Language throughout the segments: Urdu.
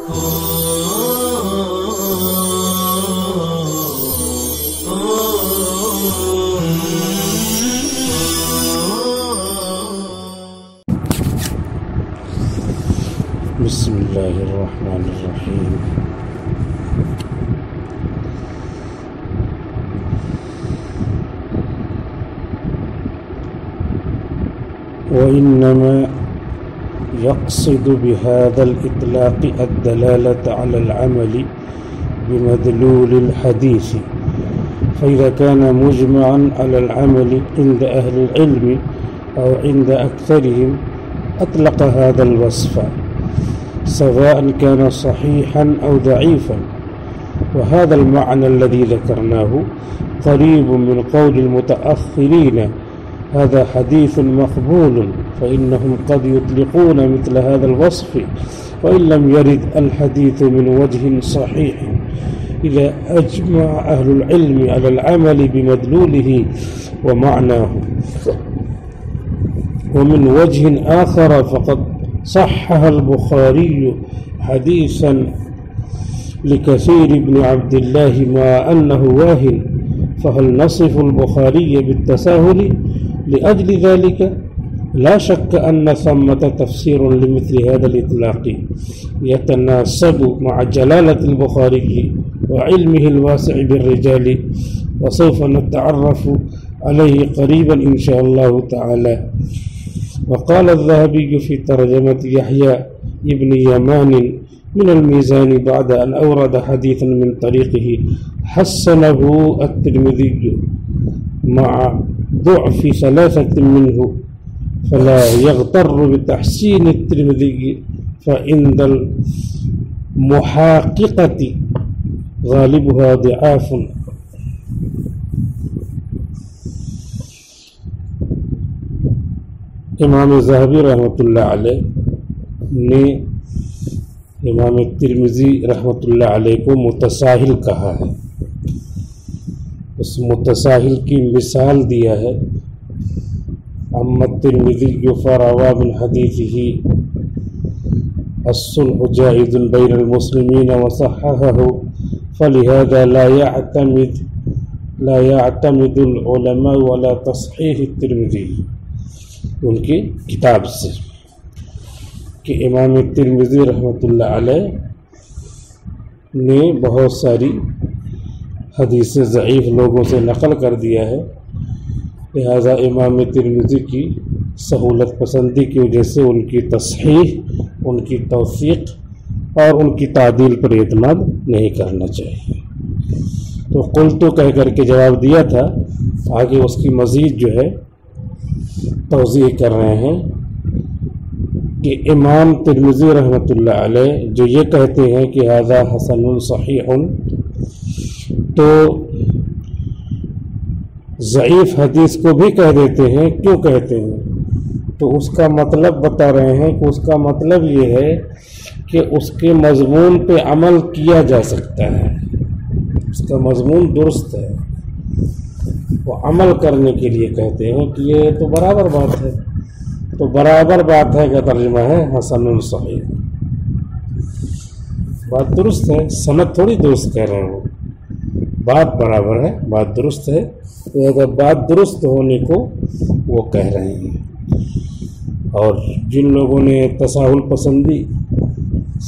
بسم الله الرحمن الرحيم. وإنما يقصد بهذا الإطلاق الدلالة على العمل بمدلول الحديث، فإذا كان مجمعا على العمل عند أهل العلم أو عند أكثرهم أطلق هذا الوصف سواء كان صحيحا أو ضعيفا، وهذا المعنى الذي ذكرناه قريب من قول المتأخرين هذا حديث مقبول، فإنهم قد يطلقون مثل هذا الوصف وإن لم يرد الحديث من وجه صحيح إذا أجمع أهل العلم على العمل بمدلوله ومعناه. ومن وجه آخر فقد صحح البخاري حديثا لكثير بن عبد الله مع أنه واهن، فهل نصف البخاري بالتساهل لأجل ذلك؟ لا شك أن ثمة تفسير لمثل هذا الإطلاق يتناسب مع جلالة البخاري وعلمه الواسع بالرجال، وسوف نتعرف عليه قريبا إن شاء الله تعالى. وقال الذهبي في ترجمة يحيى ابن يمان من الميزان بعد أن أورد حديثا من طريقه حسنه الترمذي مع ضعف ثلاثة منه، فلا يغتر بتحسين الترمذي، فعند المحققة غالبها ضعاف. امام ذہبی رحمۃ اللہ علیہ نے امام ترمذی رحمۃ اللہ علیہ کو متساہل کہا ہے. اس متساہل کی مثال دیا ہے، اما الترمذی فروى من حدیثه الصلح جائز بین المسلمین وصححه فلهذا لا يعتمد العلماء ولا تصحیح الترمذی. ان کی کتاب سے کہ امام ترمذی رحمۃ اللہ علیہ نے بہت ساری حدیث ضعیف لوگوں سے نقل کر دیا ہے، لہذا امام ترمذی کی سہولت پسندی کی وجہ سے ان کی تصحیح، ان کی توثیق اور ان کی تعدیل پر اعتماد نہیں کرنا چاہیے. تو قلتو کہہ کر کے جواب دیا تھا، آگے اس کی مزید جو ہے توضیح کر رہے ہیں کہ امام ترمذی رحمۃ اللہ علیہ جو یہ کہتے ہیں کہ ھذا حسن صحیح، تو ضعیف حدیث کو بھی کہہ دیتے ہیں. کیوں کہتے ہیں؟ تو اس کا مطلب بتا رہے ہیں کہ اس کا مطلب یہ ہے کہ اس کے مضمون پہ عمل کیا جا سکتا ہے، اس کا مضمون درست ہے، وہ عمل کرنے کے لیے کہتے ہیں کہ یہ تو برابر بات ہے. تو برابر بات ہے کا ترجمہ ہے حسن صحیح. بات درست ہے، سند تھوڑی درست کہہ رہے ہوں، بات برابر ہے، بات درست ہے. تو اگر بات درست ہونے کو وہ کہہ رہے ہیں. اور جن لوگوں نے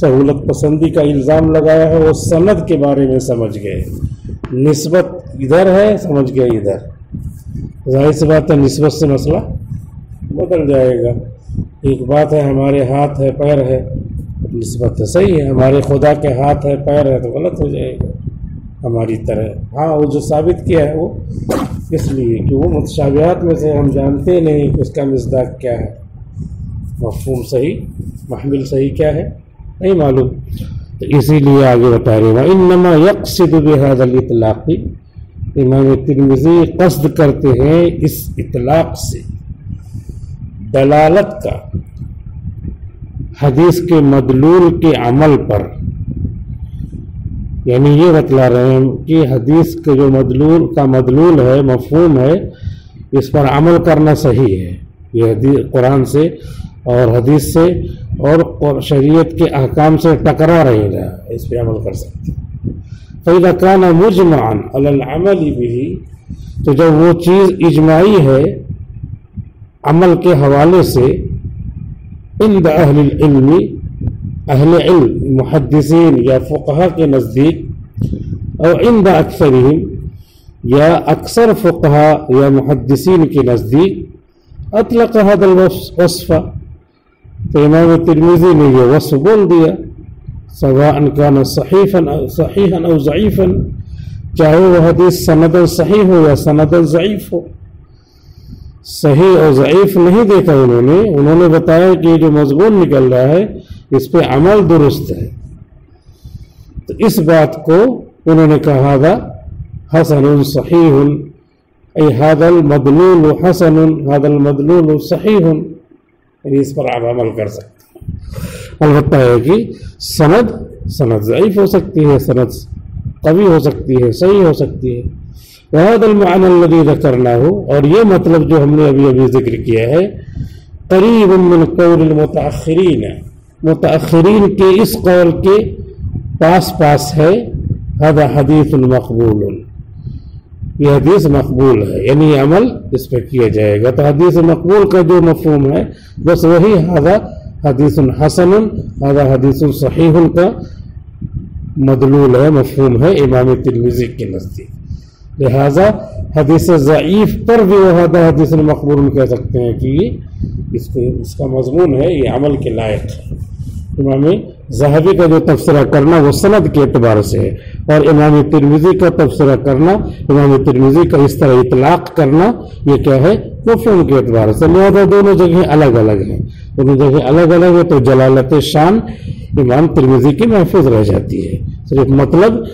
سہولت پسندی کا الزام لگایا ہے وہ سند کے بارے میں سمجھ گئے، نسبت ادھر ہے سمجھ گئے ادھر. ظاہر سی بات ہے نسبت سے مسئلہ بدل جائے گا. ایک بات ہے ہمارے ہاتھ ہے پیر ہے، نسبت ہے صحیح ہے، ہمارے خدا کے ہاتھ ہے پیر ہے تو غلط ہو جائے گا ہماری طرح. ہاں وہ جو ثابت کیا ہے وہ اس لیے کہ وہ متشابہات میں سے ہم جانتے نہیں کہ اس کا مصداق کیا ہے، مفہوم صحیح محمل صحیح کیا ہے نہیں معلوم. تو اسی لیے آگے بتا رہے ہیں انما یقصد بهذا الاطلاق، امام ترمذی قصد کرتے ہیں اس اطلاق سے دلالت کا حدیث کے مدلول کے عمل پر. یعنی یہ بتلا رہے ہیں کہ حدیث کے جو مدلول ہے، مفہوم ہے، اس پر عمل کرنا صحیح ہے. یہ حدیث قرآن سے اور حدیث سے اور شریعت کے احکام سے ٹکرا رہے گا، اس پہ عمل کر سکتے ہیں۔ فَإِذَا كَانَ مُجْمَعًا عَلَى الْعَمَلِ بِهِ، تو جب وہ چیز اجماعی ہے عمل کے حوالے سے، عند اہل العلم، اہل علم محدثین یا فقہا کے نزدیک، اور عند اکثرہم، یا اکثر فقہا یا محدثین کے نزدیک، اطلق هذا الوصف، تو امام ترمذی نے یہ وصف بول دیا، سواء كان صحیحا او ضعیفا، چاہے وہ حدیث سنداً صحیح ہو یا سنداً ضعیف ہو۔ صحیح اور ضعیف نہیں دیکھا انہوں نے بتایا کہ جو مضمون نکل رہا ہے اس پہ عمل درست ہے، تو اس بات کو انہوں نے کہا تھا حسن صحیح، ای هذا المدلول حسن، هذا المدلول صحیح، یعنی اس پر آپ عمل کر سکتے ہیں۔ البتہ ہے کہ سند ضعیف ہو سکتی ہے، سند قوی ہو سکتی ہے، صحیح ہو سکتی ہے۔ وهذا المعنى الذي ذكرناه، اور یہ مطلب جو ہم نے ابھی ذکر کیا ہے، قریب من قول المتأخرین، متأخرین کے اس قول کے پاس ہے، هذا حدیث مقبول، یہ حدیث مقبول ہے، یعنی عمل اس پہ کیا جائے گا۔ تو حدیث مقبول کا جو مفہوم ہے بس وہی هذا حدیث حسن، هذا حدیث صحیح کا مدلول ہے، مفہوم ہے امام ترمذی کے نزدیک۔ لہذا حدیث ضعیف پر بھی وہ حدیث مقبول کہہ سکتے ہیں کہ اس کا مضمون ہے، یہ عمل کے لائق ہے۔ امام ذہبی کا جو تبصرہ کرنا وہ سند کے اعتبار سے ہے، اور امام ترمذی کا تبصرہ کرنا، امام ترمذی کا اس طرح اطلاق کرنا، یہ کیا ہے؟ مفہوم کے اعتبار سے۔ لہذا دونوں جگہیں الگ الگ ہیں، دونوں جگہیں الگ الگ ہے، تو جلالت شان امام ترمذی کی محفوظ رہ جاتی ہے، صرف مطلب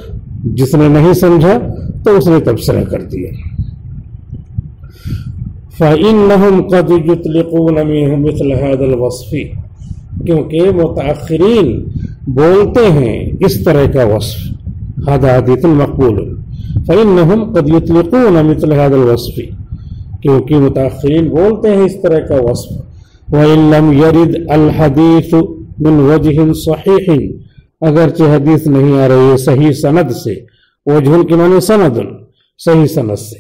جس نے نہیں سمجھا تو اس نے تبصرہ کر دیا۔ فَإِنَّهُمْ قَدْ يُطْلِقُونَ مِنْهُ مِثْلَ هَذَا الْوَصْفِ، کیونکہ متأخرین بولتے ہیں اس طرح کا وصف، هذا حدیث مقبول، فَإِنَّهُمْ قَدْ يُطْلِقُونَ مِثْلَ هَذَا الْوَصْفِ، کیونکہ متأخرین بولتے ہیں اس طرح کا وصف۔ وَإِن لَمْ يَرِدْ الْحَدِيثُ مِنْ وَجْهٍ صَحِيحٍ، اگرچہ حدیث نہیں آ رہی ہے صحیح سند سے، وجہ کے معنی سند، صحیح سند سے،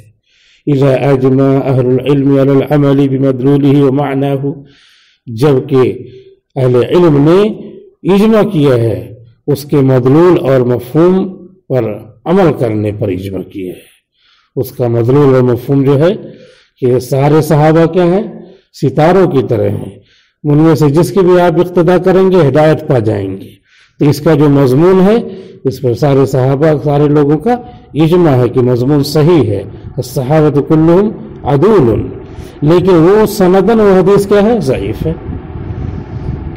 اذا اجمع اہل العلم علی العمل بمدلولہ ومعناہ، جبکہ اہل علم نے اجماع کیا ہے اس کے مدلول اور مفہوم پر عمل کرنے پر اجماع کیا ہے۔ اس کا مدلول اور مفہوم جو ہے کہ سارے صحابہ کیا ہیں؟ ستاروں کی طرح ہیں، ان میں سے جس کی بھی آپ اقتداء کریں گے ہدایت پا جائیں گے۔ تو اس کا جو مضمون ہے اس پر سارے صحابہ، سارے لوگوں کا اجماع ہے کہ مضمون صحیح ہے، الصحابہ کلہم عدول، لیکن وہ سندن و حدیث کیا ہے؟ ضعیف ہے۔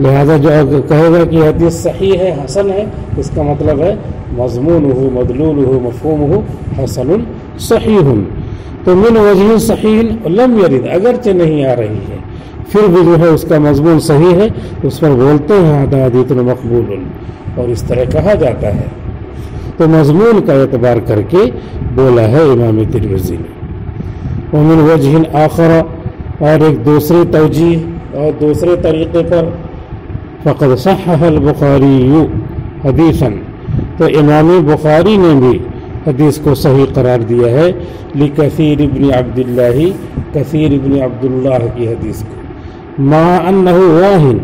لہذا جو کہے گا کہ حدیث صحیح ہے، حسن ہے، اس کا مطلب ہے مضمون ہو، مدلول ہو، مفہوم ہو حسن صحیح، تو من وجہ صحیح لم یرد، اگرچہ نہیں آ رہی ہے پھر بھی جو ہے اس کا مضمون صحیح ہے، اس پر بولتے ہیں هذا حدیث مقبول، اور اس طرح کہا جاتا ہے۔ تو مضمون کا اعتبار کر کے بولا ہے امام ترمذی نے۔ ومن وجہ آخر، اور ایک دوسری توجیہ اور دوسرے طریقے پر، فقد صحح البخاری حدیثا، تو امام بخاری نے بھی حدیث کو صحیح قرار دیا ہے، لکثیر ابن عبداللہ، کثیر ابن عبداللہ کی حدیث کو، ما انہ واہن،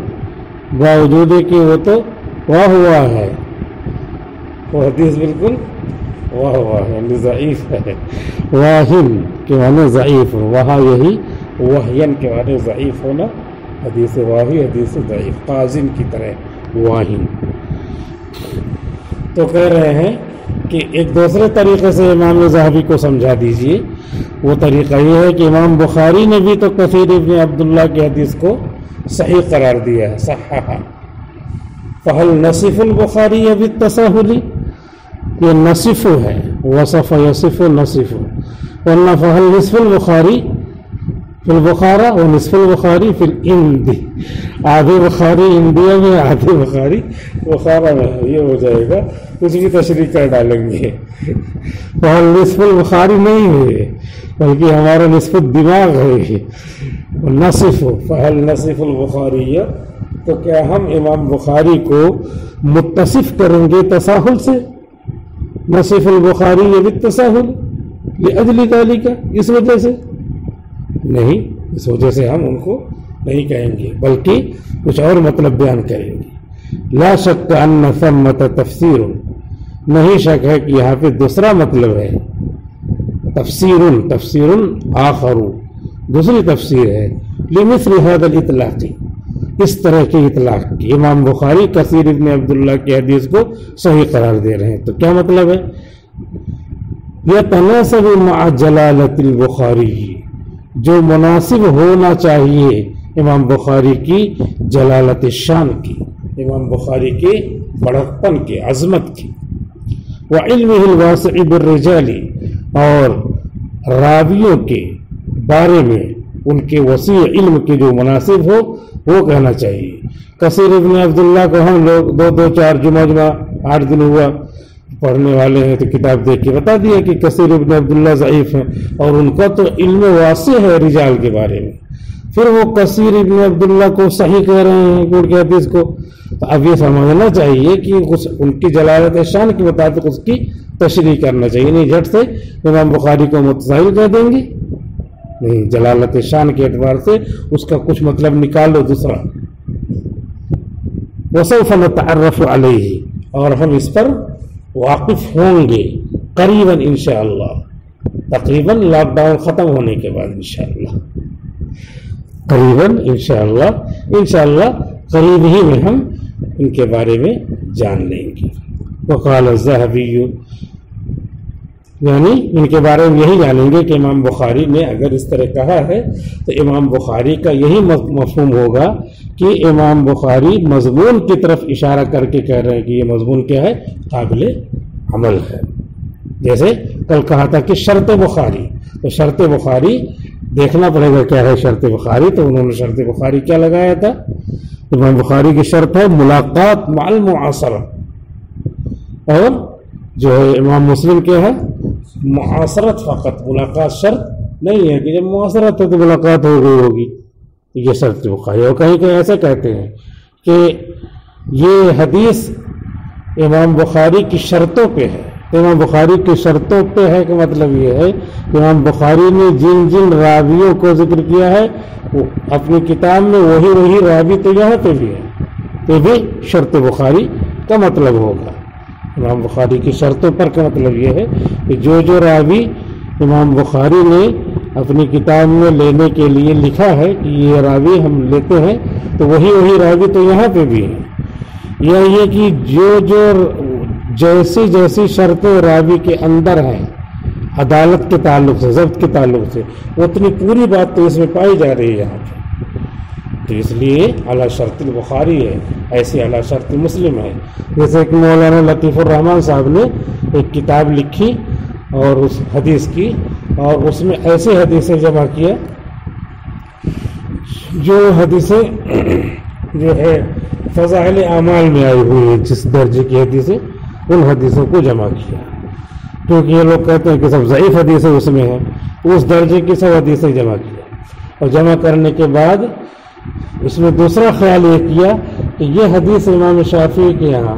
باوجود کہ وہ تو واہ واہ ہے، وہ حدیث بالکل واہ واہ یعنی ضعیف ہے، واہن کے معنی ضعیف، وہاں یہی وحین کے معنی ضعیف ہونا، حدیث واہی حدیث ضعیف، قازم کی طرح واہن۔ تو کہہ رہے ہیں کہ ایک دوسرے طریقے سے امام ذہبی کو سمجھا دیجئے، وہ طریقہ یہ ہے کہ امام بخاری نے بھی تو کثیر ابن عبداللہ کی حدیث کو صحیح قرار دیا ہے، صححہ۔ فہل نصف البخاری بالتساہل، یہ نصف ہے، وصف یصف نصف، ورنہ فہل نصف البخاری فی البخارہ و نصف البخاری فی الہند، آدھے بخاری انڈیا میں، آدھے بخاری بخارہ میں، یہ ہو جائے گا، کچھ بھی تشریح کر ڈالیں گے۔ فہل نصف البخاری نہیں ہے، بلکہ ہمارا نصف الدماغ ہے، نصف فہل نصف البخاری، تو کیا ہم امام بخاری کو متصف کریں گے تساہل سے؟ نصف البخاری بالتساہل لاجل ذلک، اس وجہ سے نہیں، اس وجہ سے ہم ان کو نہیں کہیں گے، بلکہ کچھ اور مطلب بیان کریں گے۔ لا شک ان ثمۃ تفسیر، نہیں شک ہے کہ یہاں پہ دوسرا مطلب ہے، تفسیر آخر، دوسری تفسیر ہے، لمثل هذا الاطلاق، اس طرح کے اطلاق کی۔ امام بخاری کثیر ابن عبداللہ کی حدیث کو صحیح قرار دے رہے ہیں، تو کیا مطلب ہے؟ یتناسب مع جلالۃ البخاری، جو مناسب ہونا چاہیے امام بخاری کی جلالت شان کی، امام بخاری کے بڑکپن کی، عظمت کی، وعلمہ الواسع بالرجال، اور راویوں کے بارے میں ان کے وسیع علم کے جو مناسب ہو وہ کہنا چاہیے۔ کثیر ابن عبداللہ کو ہم لوگ دو چار جمعہ 8 دن ہوا پڑھنے والے ہیں، تو کتاب دیکھ کے بتا دیا کہ کثیر ابن عبداللہ ضعیف ہیں، اور ان کا تو علم واسع ہے رجال کے بارے میں، پھر وہ کثیر ابن عبداللہ کو صحیح کہہ رہے ہیں ان کی حدیث کو، تو اب یہ سمجھنا چاہیے کہ ان کی جلالت شان کے مطابق اس کی تشریح کرنا چاہیے، نہیں جھٹ سے امام بخاری کو متساہل کہہ دیں گے، نہیں، جلالت شان کے اعتبار سے اس کا کچھ مطلب نکالو دوسرا۔ وسوف نتعرف علیہ، اور ہم اس پر واقف ہوں گے قریباً انشاءاللہ، تقریباً لاک ڈاؤن ختم ہونے کے بعد انشاءاللہ، قریباً انشاءاللہ قریب ہی میں ہم ان کے بارے میں جان لیں گے۔ وقال الذہبی، یعنی ان کے بارے میں یہی جانیں گے کہ امام بخاری نے اگر اس طرح کہا ہے تو امام بخاری کا یہی مفہوم ہوگا کہ امام بخاری مضمون کی طرف اشارہ کر کے کہہ رہے ہیں کہ یہ مضمون کیا ہے؟ قابل عمل ہے۔ جیسے کل کہا تھا کہ شرط بخاری، تو شرط بخاری دیکھنا پڑے گا کیا ہے شرط بخاری، تو انہوں نے شرط بخاری کیا لگایا تھا؟ امام بخاری کی شرط ہے ملاقات مع المعاصرہ، اور جو ہے امام مسلم کیا ہے؟ معاصرت فقط، ملاقات شرط نہیں ہے کہ جب معاصرت ہو تو ملاقات ہو گئی ہوگی، یہ شرط بخاری۔ اور کہیں کہیں ایسا کہتے ہیں کہ یہ حدیث امام بخاری کی شرطوں پہ ہے، امام بخاری کی شرطوں پہ ہے کہ مطلب یہ ہے کہ امام بخاری نے جن جن راویوں کو ذکر کیا ہے وہ اپنی کتاب میں وہی راوی تو یہاں پہ بھی ہے، تو بھی شرط بخاری کا مطلب ہوگا۔ امام بخاری کی شرطوں پر کا مطلب یہ ہے کہ جو راوی امام بخاری نے اپنی کتاب میں لینے کے لیے لکھا ہے کہ یہ راوی ہم لیتے ہیں، تو وہی راوی تو یہاں پہ بھی ہے، یا یہ کہ جو جیسی شرطیں راوی کے اندر ہیں عدالت کے تعلق سے، ضبط کے تعلق سے، اتنی پوری بات تو اس میں پائی جا رہی ہے یہاں پہ، تو اس لیے اعلیٰ شرط البخاری ہے، ایسی اعلیٰ شرط مسلم ہے۔ جیسے کہ مولانا لطیف الرحمن صاحب نے ایک کتاب لکھی اور اس حدیث کی، اور اس میں ایسے حدیثیں جمع کیا جو حدیثیں جو ہے فضائل اعمال میں آئی ہوئی ہیں، جس درجے کی حدیثیں، ان حدیثوں کو جمع کیا، کیونکہ یہ لوگ کہتے ہیں کہ سب ضعیف حدیثیں اس میں ہیں، اس درجے کی سب حدیثیں جمع کیا، اور جمع کرنے کے بعد اس میں دوسرا خیال یہ کیا کہ یہ حدیث امام شافعی کے یہاں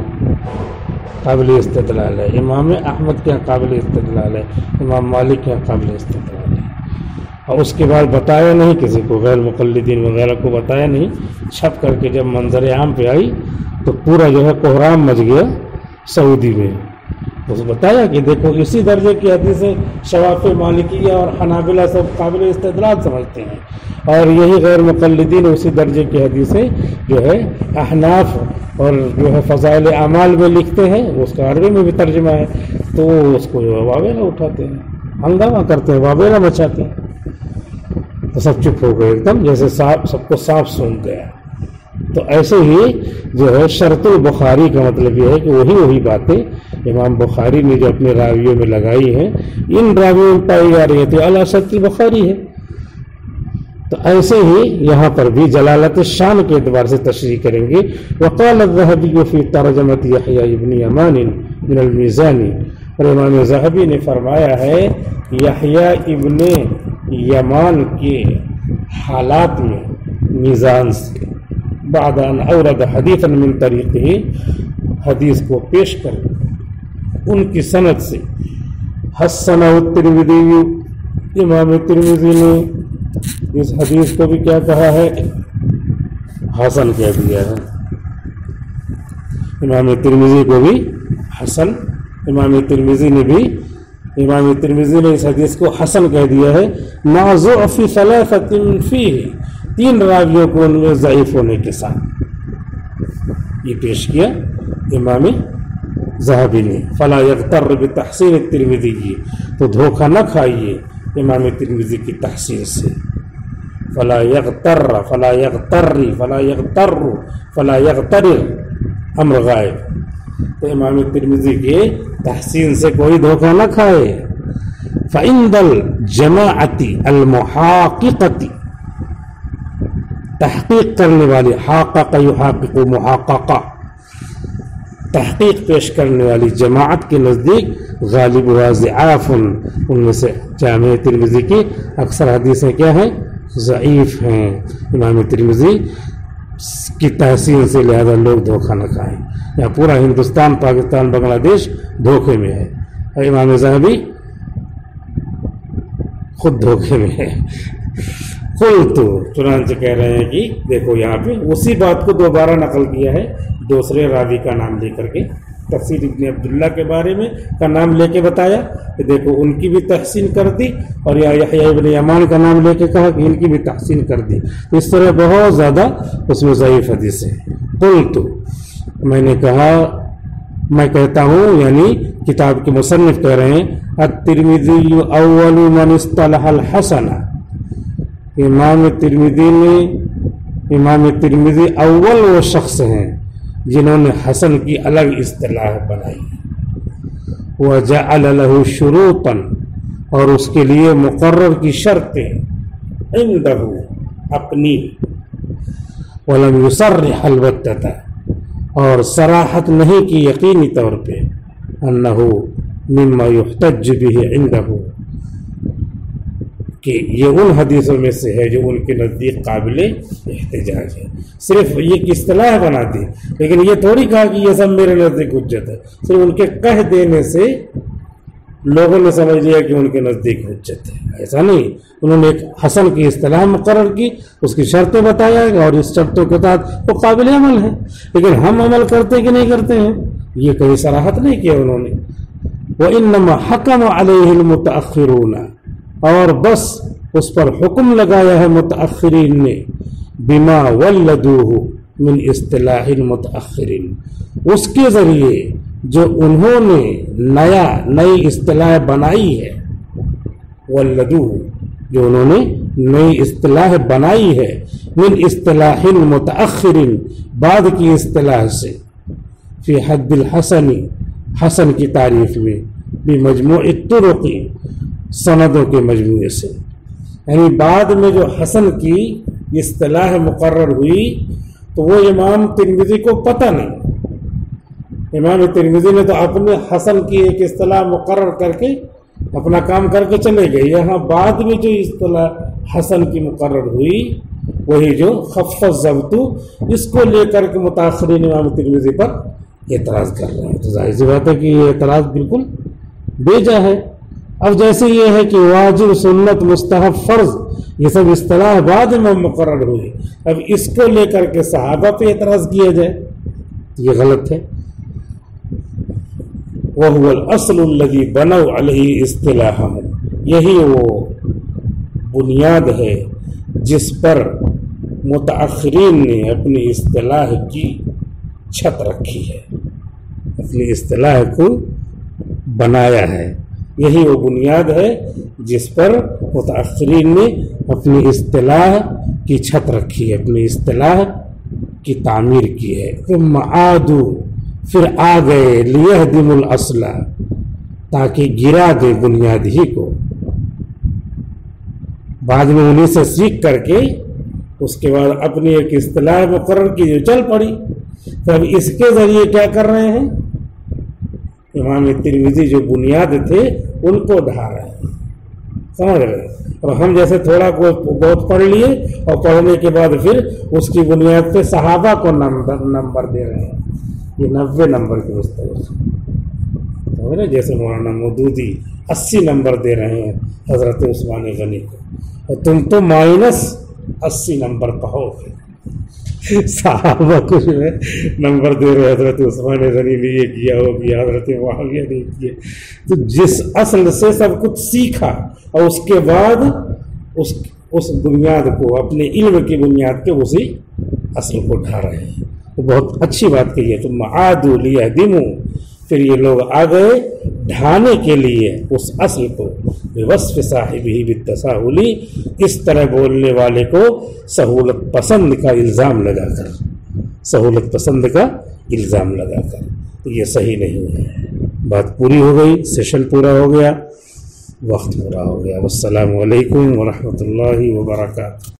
قابل استدلال ہے، امام احمد کے یہاں قابل استدلال ہے، امام مالک کے یہاں قابل استدلال ہے، اور اس کے بعد بتایا نہیں کسی کو، غیر مقلدین وغیرہ کو بتایا نہیں، چھپ کر کے جب منظر عام پہ آئی تو پورا جو ہے کوہرام مچ گیا سعودی میں، اس بتایا کہ دیکھو اسی درجے کی حدیثیں شوافع مالکیہ اور حنابلہ سب قابل استدلال سمجھتے ہیں، اور یہی غیر مقلدین اسی درجے کی حدیثیں جو ہے احناف اور جو ہے فضائل اعمال میں لکھتے ہیں، اس کا عربی میں بھی ترجمہ ہے، تو اس کو جو ہے واویلا اٹھاتے ہیں، ہنگامہ کرتے ہیں، واویلا مچاتے ہیں، تو سب چپ ہو گئے ایک دم، جیسے سب کو صاف سن گیا۔ تو ایسے ہی جو ہے شرط البخاری کا مطلب یہ ہے کہ وہی باتیں امام بخاری نے جو اپنے راویوں میں لگائی ہیں، ان راویوں میں پائی جا رہی تھی، اعلیٰ شرط البخاری ہے، تو ایسے ہی یہاں پر بھی جلالت شان کے اعتبار سے تشریح کریں گے۔ وقال الذهبي في ترجمة يحيى بن يمان من الميزان، اور امام ذہبی نے فرمایا ہے یحییٰ ابن یمان کے حالات میں میزان سے بعد ان اورد حدیثا من طریقہ حدیث کو پیش کر ان کی سند سے حسنہ الترمذی امام ترمذی نے اس حدیث کو بھی کیا کہا ہے حسن کہہ دیا ہے امام ترمذی کو بھی حسن امام ترمذی نے اس حدیث کو حسن کہہ دیا ہے مع ضعف ثلاثۃ فیہ 3 راویوں کو ان میں ضعیف ہونے کے ساتھ یہ پیش کیا امام ذہبی نے فلا یغتر بتحسین الترمذی تو دھوکہ نہ کھائیے امام ترمذی کی تحسین سے فلا یغتر امر غائب تو امام ترمذی کے تحسین سے کوئی دھوکہ نہ کھائے فعند الجماعت المحققۃ تحقیق کرنے والی حقق یحقق محققہ تحقیق پیش کرنے والی جماعت کے نزدیک غالب و ضعاف ان میں سے جامع ترمذی کی اکثر حدیثیں کیا ہیں ضعیف ہیں امام ترمذی کی تحسین سے لہذا لوگ دھوکہ نہ کھائیں یا پورا ہندوستان پاکستان بنگلہ دیش دھوکے میں ہے اور امام ذہبی خود دھوکے میں ہے قلت چنانچہ کہہ رہے ہیں کہ دیکھو یہاں پہ اسی بات کو دوبارہ نقل کیا ہے دوسرے راوی کا نام لے کر کے تفسیر ابن عبداللہ کے بارے میں کا نام لے کے بتایا کہ دیکھو ان کی بھی تحسین کر دی اور یا یحییٰ ابن یمان کا نام لے کے کہا کہ ان کی بھی تحسین کر دی اس طرح بہت زیادہ اس میں ضعیف حدیث ہے قلت میں نے کہا میں کہتا ہوں یعنی کتاب کے مصنف کہہ رہے ہیں الترمذی اول من اصطلح الحسن امام ترمذی اول وہ شخص ہیں جنہوں نے حسن کی الگ اصطلاح بنائی وجعل له شروطا اور اس کے لیے مقرر کی شرطیں عنده اپنی ولم يصرح البتہ اور صراحت نہیں کی یقینی طور پہ انه مما يحتج به عنده کہ یہ ان حدیثوں میں سے ہے جو ان کے نزدیک قابل احتجاج ہے صرف یہ اصطلاح بنا دی لیکن یہ تھوڑی کہا کہ یہ سب میرے نزدیک حجت ہے صرف ان کے کہہ دینے سے لوگوں نے سمجھ لیا کہ ان کے نزدیک حجت ہے ایسا نہیں انہوں نے ایک حسن کی اصطلاح مقرر کی اس کی شرطیں بتایا اور اس شرطوں کے تحت وہ قابل عمل ہے لیکن ہم عمل کرتے کہ نہیں کرتے ہیں یہ کہیں صراحت نہیں کیا انہوں نے وَإِنَّمَا حَكَمَ عَلَيْهِ الْمُتَأَخِّرُونَ اور بس اس پر حکم لگایا ہے متأخرین نے بما ولدوہ من اصطلاح المتأخرین اس کے ذریعے جو انہوں نے نئی اصطلاح بنائی ہے ولدوہ جو انہوں نے نئی اصطلاح بنائی ہے من اصطلاح المتأخرین بعد کی اصطلاح سے فی حد الحسن حسن کی تعریف میں بمجموع الطرق سندوں کے مجموعے سے یعنی بعد میں جو حسن کی اصطلاح مقرر ہوئی تو وہ امام ترمذی کو پتہ نہیں امام ترمذی نے تو اپنے حسن کی ایک اصطلاح مقرر کر کے اپنا کام کر کے چلے گئے یہاں بعد میں جو اصطلاح حسن کی مقرر ہوئی وہی جو خف الضبط اس کو لے کر کے متاخرین امام ترمذی پر اعتراض کر رہے ہیں تو ظاہر سی بات ہے کہ یہ اعتراض بالکل بیجا ہے اب جیسے یہ ہے کہ واجب سنت مستحب فرض یہ سب اصطلاح بعد میں مقرر ہوئی اب اس کو لے کر کے صحابہ پہ اعتراض کیا جائے یہ غلط ہے وَهُوَ الْأَصْلُ الَّذِي بَنَوْا عَلَيْهِ اصطلاحَهُمْ یہی وہ بنیاد ہے جس پر متأخرین نے اپنی اصطلاح کی چھت رکھی ہے اپنی اصطلاح کو بنایا ہے یہی وہ بنیاد ہے جس پر متأخرین نے اپنی اصطلاح کی چھت رکھی ہے اپنی اصطلاح کی تعمیر کی ہے ثم عادوا پھر آ گئے لیہدموا الاصل تاکہ گرا دے بنیاد ہی کو بعد میں انہیں سے سیکھ کر کے اس کے بعد اپنی ایک اصطلاح مقرر کی جو چل پڑی تو اب اس کے ذریعے کیا کر رہے ہیں امام ترمذی جو بنیاد تھے ان کو ڈھا رہے ہیں سمجھ رہے ہیں اور ہم جیسے تھوڑا بہت پڑھ لیے اور پڑھنے کے بعد پھر اس کی بنیاد پہ صحابہ کو نمبر دے رہے ہیں. یہ 90 نمبر کی مستقبل نا. جیسے مولانا مودودی 80 نمبر دے رہے ہیں حضرت عثمان غنی کو, اور تم تو -80 نمبر کہو گے. صحابہ کو جو ہے نمبر دے رہے حضرت عثمان غنی نے یہ کیا وہ کیا, حضرت معاویہ نے کیا. تو جس اصل سے سب کچھ سیکھا اور اس کے بعد اس بنیاد کو اپنے علم کی بنیاد پہ اسی اصل کو ڈھا رہے ہیں. تو بہت اچھی بات کہی ہے. تم عادوا لیہدموا, پھر یہ لوگ آ گئے ڈھانے کے لیے اس اصل کو. بوصف صاحبہ بالتساہل, اس طرح بولنے والے کو سہولت پسند کا الزام لگا کر, سہولت پسند کا الزام لگا کر. تو یہ صحیح نہیں ہے. بات پوری ہو گئی, سیشن پورا ہو گیا, وقت پورا ہو گیا. والسلام علیکم ورحمۃ اللہ وبرکاتہ.